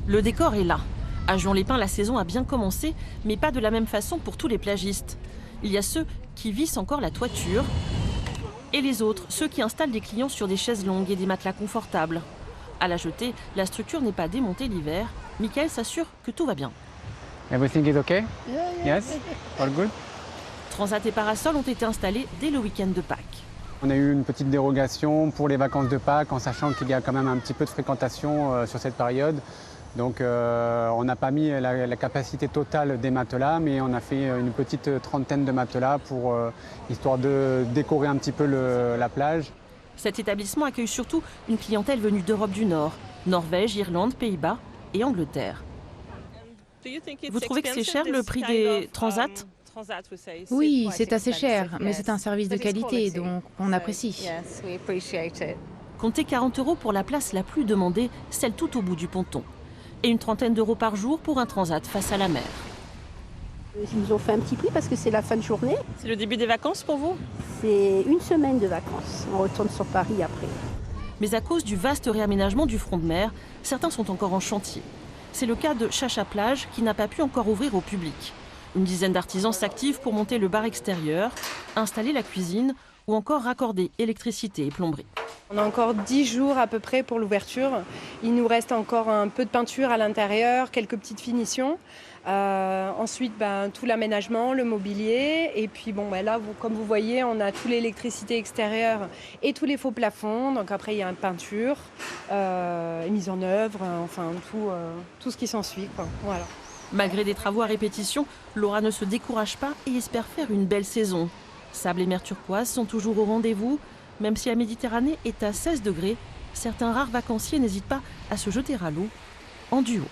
Le décor est là. À Juan-les-Pins, la saison a bien commencé, mais pas de la même façon pour tous les plagistes. Il y a ceux qui vissent encore la toiture et les autres, ceux qui installent des clients sur des chaises longues et des matelas confortables. À la jetée, la structure n'est pas démontée l'hiver. Michael s'assure que tout va bien. Everything is okay? Yes? All good? Transat et parasol ont été installés dès le week-end de Pâques. On a eu une petite dérogation pour les vacances de Pâques en sachant qu'il y a quand même un petit peu de fréquentation sur cette période. Donc on n'a pas mis la capacité totale des matelas, mais on a fait une petite trentaine de matelas pour histoire de décorer un petit peu la plage. Cet établissement accueille surtout une clientèle venue d'Europe du Nord, Norvège, Irlande, Pays-Bas et Angleterre. Vous trouvez que c'est cher le prix des transats? Oui, c'est assez cher, mais c'est un service de qualité, donc on apprécie. Comptez 40 € pour la place la plus demandée, celle tout au bout du ponton. Et une trentaine d'euros par jour pour un transat face à la mer. Ils nous ont fait un petit prix parce que c'est la fin de journée. C'est le début des vacances pour vous? C'est une semaine de vacances. On retourne sur Paris après. Mais à cause du vaste réaménagement du front de mer, certains sont encore en chantier. C'est le cas de Chacha Plage qui n'a pas pu encore ouvrir au public. Une dizaine d'artisans s'activent pour monter le bar extérieur, installer la cuisine ou encore raccorder électricité et plomberie. On a encore 10 jours à peu près pour l'ouverture. Il nous reste encore un peu de peinture à l'intérieur, quelques petites finitions. Ensuite, tout l'aménagement, le mobilier. Et puis là, comme vous voyez, on a toute l'électricité extérieure et tous les faux plafonds. Donc après, il y a une peinture, mise en œuvre, enfin tout ce qui s'ensuit, quoi. Voilà. Malgré des travaux à répétition, Laura ne se décourage pas et espère faire une belle saison. Sable et mer turquoise sont toujours au rendez-vous. Même si la Méditerranée est à 16 degrés, certains rares vacanciers n'hésitent pas à se jeter à l'eau en duo.